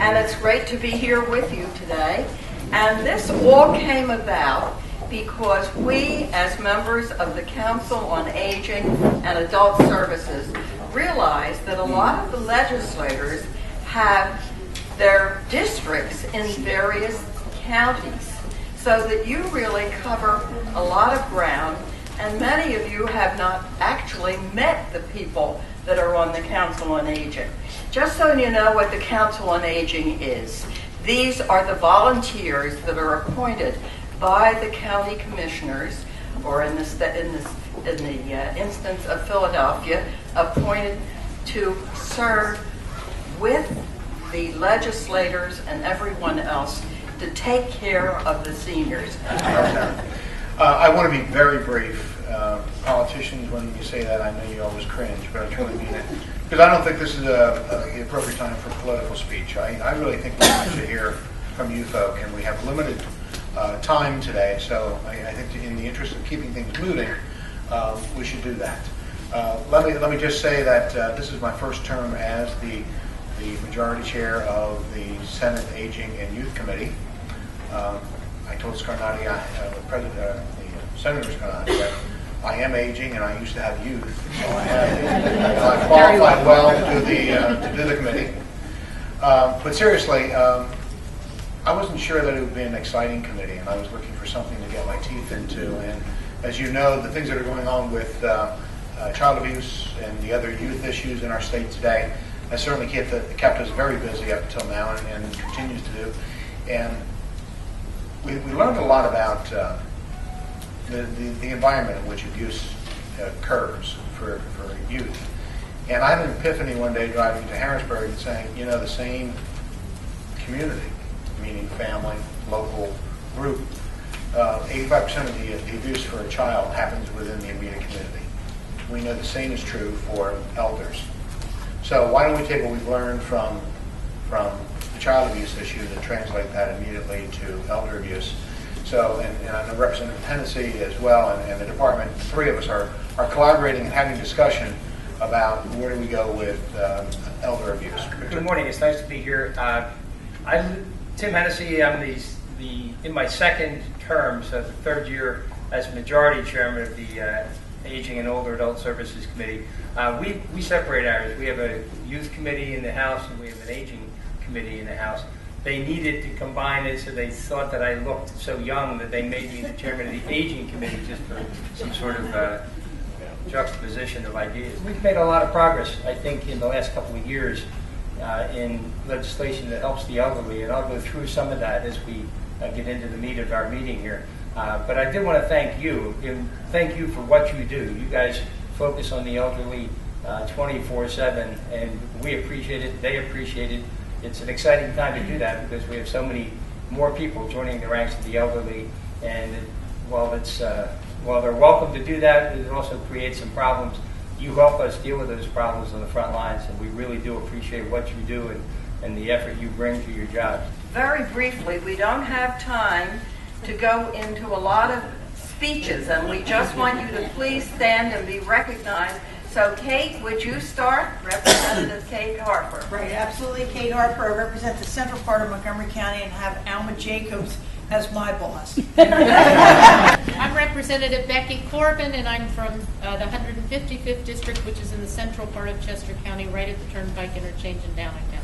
And it's great to be here with you today. And this all came about because we, as members of the Council on Aging and Adult Services, realized that a lot of the legislators have their districts in various counties, so that you really cover a lot of ground, and many of you have not actually met the people that are on the Council on Aging. Just so you know what the Council on Aging is, these are the volunteers that are appointed by the county commissioners, or in the instance of Philadelphia, appointed to serve with the legislators and everyone else to take care of the seniors. I want to be very brief. Politicians, when you say that, I know you always cringe, but I truly mean it. Because I don't think this is the appropriate time for political speech. I really think we want to hear from you folk, and we have limited time today, so I think in the interest of keeping things moving, we should do that. Let me just say that this is my first term as the majority chair of the Senate Aging and Youth Committee. I told Scarnati, the Senator Scarnati, that I am aging and I used to have youth, so I qualified well to do the committee. But seriously, I wasn't sure that it would be an exciting committee, and I was looking for something to get my teeth into. And as you know, the things that are going on with child abuse and the other youth issues in our state today has certainly kept us very busy up until now, and continues to do. And we learned a lot about the environment in which abuse occurs for youth. And I had an epiphany one day driving to Harrisburg and saying, you know, the same community, meaning family, local group, 85% of the abuse for a child happens within the immediate community. We know the same is true for elders. So why don't we take what we've learned from the child abuse issue and translate that immediately to elder abuse. So, and I know Representative Hennessy as well, and the department, the three of us are collaborating and having discussion about where do we go with elder abuse. Good morning. It's nice to be here. I'm Tim Hennessy. I'm in my second term, so the third year as majority chairman of the Aging and Older Adult Services Committee. We separate ours. We have a youth committee in the House, and we have an aging committee in the House. They needed to combine it, so they thought that I looked so young that they made me the chairman of the aging committee just for some sort of juxtaposition of ideas. We've made a lot of progress, I think, in the last couple of years in legislation that helps the elderly, and I'll go through some of that as we get into the meat of our meeting here. But I did want to thank you, and thank you for what you do. You guys focus on the elderly 24/7, and we appreciate it, they appreciate it. It's an exciting time to do that because we have so many more people joining the ranks of the elderly, and while they're welcome to do that, it also creates some problems. You help us deal with those problems on the front lines, and we really do appreciate what you do and the effort you bring to your job. Very briefly, we don't have time to go into a lot of speeches, and we just want you to please stand and be recognized. So, Kate, would you start? Representative Kate Harper. Right, absolutely. Kate Harper. I represent the central part of Montgomery County and have Alma Jacobs as my boss. I'm Representative Becky Corbin, and I'm from the 155th District, which is in the central part of Chester County, right at the Turnpike interchange in Downingtown.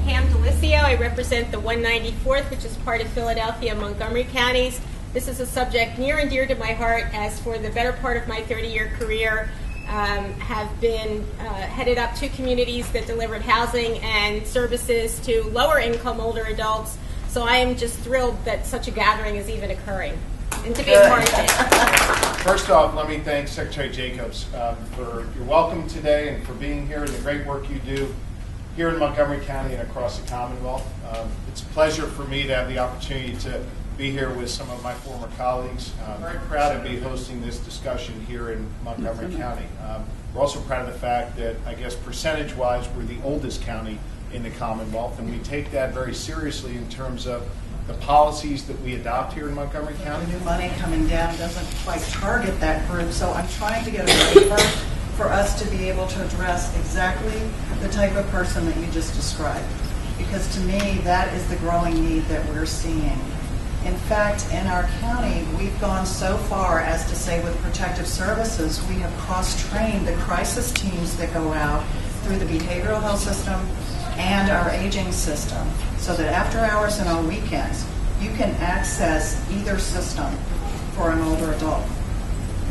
Pam Delicio. I represent the 194th, which is part of Philadelphia and Montgomery counties. This is a subject near and dear to my heart, as for the better part of my 30-year career, have been headed up 2 communities that delivered housing and services to lower-income older adults. So I am just thrilled that such a gathering is even occurring and to be a part of it. First off, let me thank Secretary Jacobs for your welcome today and for being here and the great work you do here in Montgomery County and across the Commonwealth. It's a pleasure for me to have the opportunity to be here with some of my former colleagues. I'm very proud to be hosting this discussion here in Montgomery County. We're also proud of the fact that, I guess, percentage-wise, we're the oldest county in the Commonwealth, and we take that very seriously in terms of the policies that we adopt here in Montgomery County. New money coming down doesn't quite target that group, so I'm trying to get a paper for us to be able to address exactly the type of person that you just described. Because to me, that is the growing need that we're seeing. In fact, in our county, we've gone so far as to say with protective services, we have cross-trained the crisis teams that go out through the behavioral health system and our aging system, so that after hours and on weekends, you can access either system for an older adult.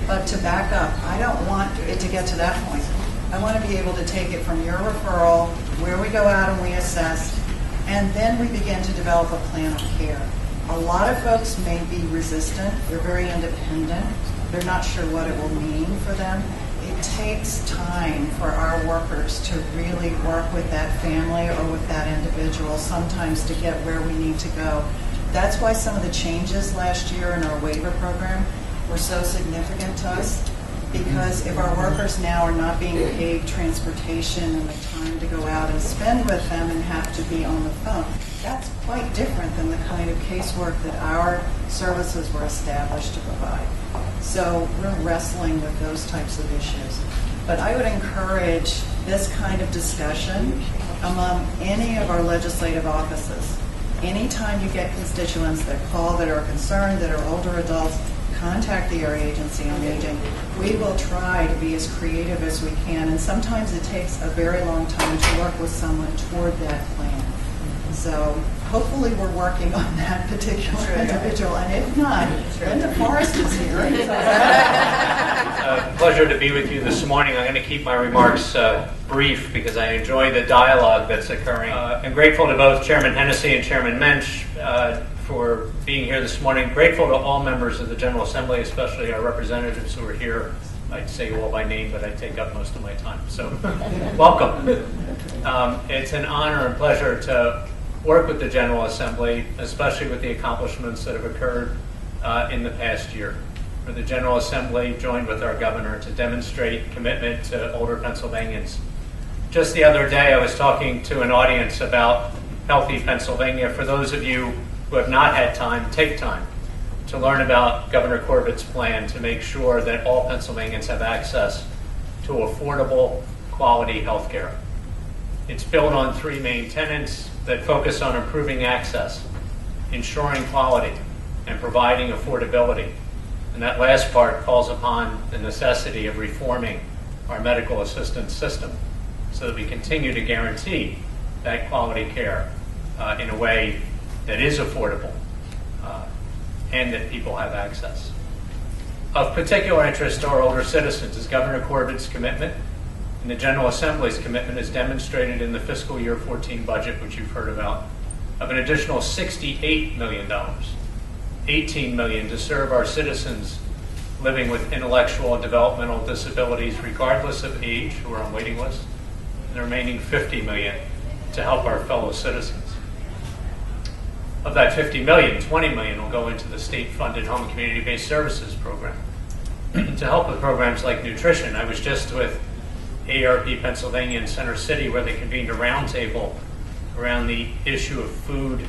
But to back up, I don't want it to get to that point. I want to be able to take it from your referral, where we go out and we assess, and then we begin to develop a plan of care. A lot of folks may be resistant. They're very independent. They're not sure what it will mean for them. It takes time for our workers to really work with that family or with that individual, sometimes to get where we need to go. That's why some of the changes last year in our waiver program were so significant to us, because if our workers now are not being paid transportation and the time to go out and spend with them and have to be on the phone, that's quite different than the kind of casework that our services were established to provide. So we're wrestling with those types of issues. But I would encourage this kind of discussion among any of our legislative offices. Anytime you get constituents that call, that are concerned, that are older adults, contact the Area Agency on Aging. We will try to be as creative as we can, and sometimes it takes a very long time to work with someone toward that plan. So hopefully we're working on that particular individual, and if not, Linda Forrest is here. Pleasure to be with you this morning. I'm going to keep my remarks brief because I enjoy the dialogue that's occurring. I'm grateful to both Chairman Hennessy and Chairman Mensch for being here this morning. Grateful to all members of the General Assembly, especially our representatives who are here. I'd say you all by name, but I take up most of my time. So welcome. It's an honor and pleasure to work with the General Assembly, especially with the accomplishments that have occurred in the past year. For the General Assembly joined with our governor to demonstrate commitment to older Pennsylvanians. Just the other day, I was talking to an audience about Healthy Pennsylvania. For those of you who have not had time, take time to learn about Governor Corbett's plan to make sure that all Pennsylvanians have access to affordable, quality health care. It's built on 3 main tenets that focus on improving access, ensuring quality, and providing affordability. And that last part calls upon the necessity of reforming our medical assistance system so that we continue to guarantee that quality care in a way that is affordable and that people have access. Of particular interest to our older citizens is Governor Corbett's commitment, and the General Assembly's commitment is demonstrated in the fiscal year 14 budget, which you've heard about, of an additional $68 million, $18 million to serve our citizens living with intellectual and developmental disabilities regardless of age who are on waiting lists, and the remaining $50 million to help our fellow citizens. Of that $50 million, $20 million will go into the state-funded home and community-based services program to help with programs like nutrition. I was just with ARP Pennsylvania in Center City where they convened a roundtable around the issue of food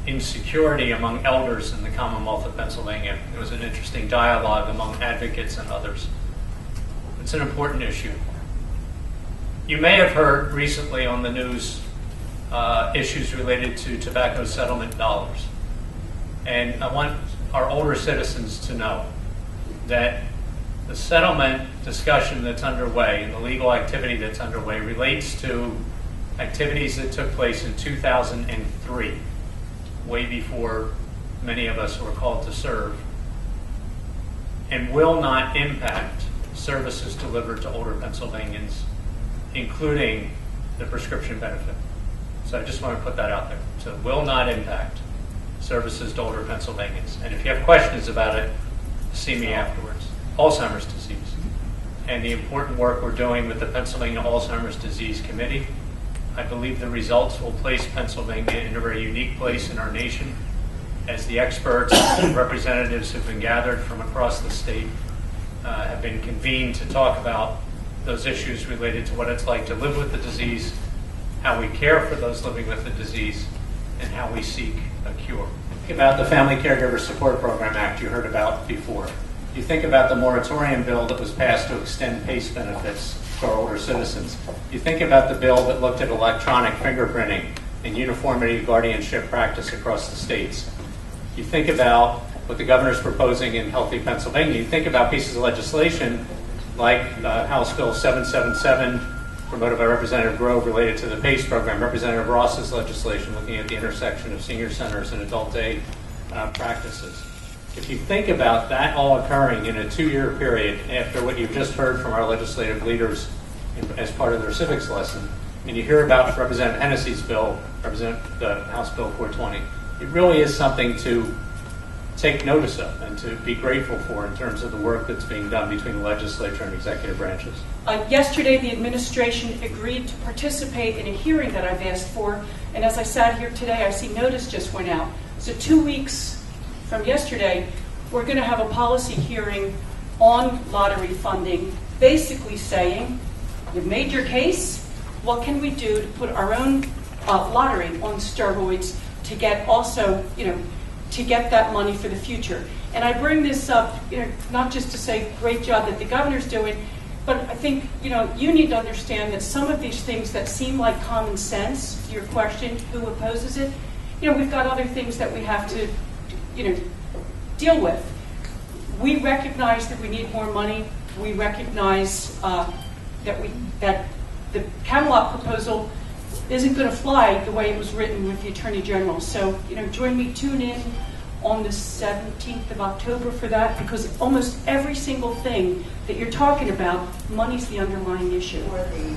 insecurity among elders in the Commonwealth of Pennsylvania. It was an interesting dialogue among advocates and others. It's an important issue. You may have heard recently on the news issues related to tobacco settlement dollars. And I want our older citizens to know that the settlement discussion that's underway and the legal activity that's underway relates to activities that took place in 2003, way before many of us were called to serve, and will not impact services delivered to older Pennsylvanians, including the prescription benefit. So I just want to put that out there. So it will not impact services to older Pennsylvanians. And if you have questions about it, see me afterwards. Alzheimer's disease and the important work we're doing with the Pennsylvania Alzheimer's Disease Committee. I believe the results will place Pennsylvania in a very unique place in our nation as the experts and representatives who've been gathered from across the state have been convened to talk about those issues related to what it's like to live with the disease, how we care for those living with the disease, and how we seek a cure. Think about the Family Caregiver Support Program Act you heard about before. You think about the moratorium bill that was passed to extend PACE benefits for older citizens. You think about the bill that looked at electronic fingerprinting and uniformity guardianship practice across the states. You think about what the governor's proposing in Healthy Pennsylvania. You think about pieces of legislation like House Bill 777, promoted by Representative Grove, related to the PACE program, Representative Ross's legislation looking at the intersection of senior centers and adult day practices. If you think about that all occurring in a 2-year period after what you've just heard from our legislative leaders as part of their civics lesson, and you hear about Representative Hennessy's bill, House Bill 420, it really is something to take notice of and to be grateful for in terms of the work that's being done between the legislature and executive branches. Yesterday, the administration agreed to participate in a hearing that I've asked for, and as I sat here today, I see notice just went out. So 2 weeks from yesterday, we're going to have a policy hearing on lottery funding, basically saying, you've made your case, what can we do to put our own lottery on steroids to get also, to get that money for the future. And I bring this up, not just to say great job that the governor's doing, but I think, you need to understand that some of these things that seem like common sense, your question, who opposes it, we've got other things that we have to, deal with. We recognize that we need more money. We recognize that the Camelot proposal isn't going to fly the way it was written with the Attorney General. So, join me, tune in on the 17th of October for that, because almost every single thing that you're talking about, money's the underlying issue. For the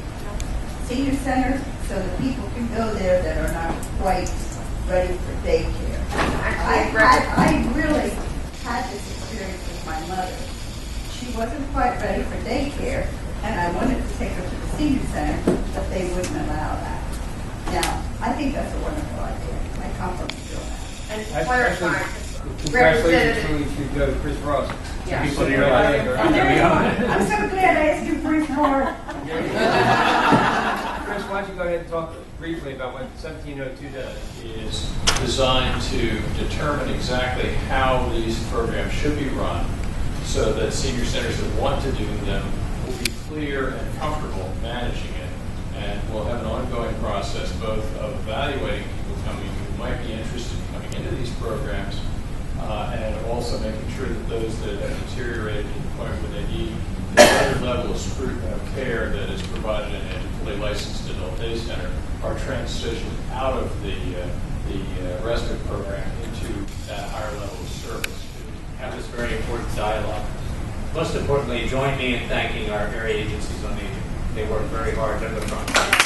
senior center, so that people can go there that are not quite ready for daycare. I really had this experience with my mother. She wasn't quite ready for daycare, and I wanted to take her to the senior center, but they wouldn't allow that. Now, I think that's a wonderful idea. I compliment you on that. And to clarify, Congratulations to go to Chris Ross. Yeah. People in your life. I'm so glad I asked you for his card. Chris, why don't you go ahead and talk briefly about what 1702 does? Is designed to determine exactly how these programs should be run so that senior centers that want to do them will be clear and comfortable managing it. And we'll have an ongoing process both of evaluating people who might be interested in coming into these programs and also making sure that those that have deteriorated to the point where they need the other level of care that is provided in a fully licensed adult day center are transitioned out of the respite program into that higher level of service. Have this very important dialogue. Most importantly, join me in thanking our area agencies on aging. They work very hard on the front.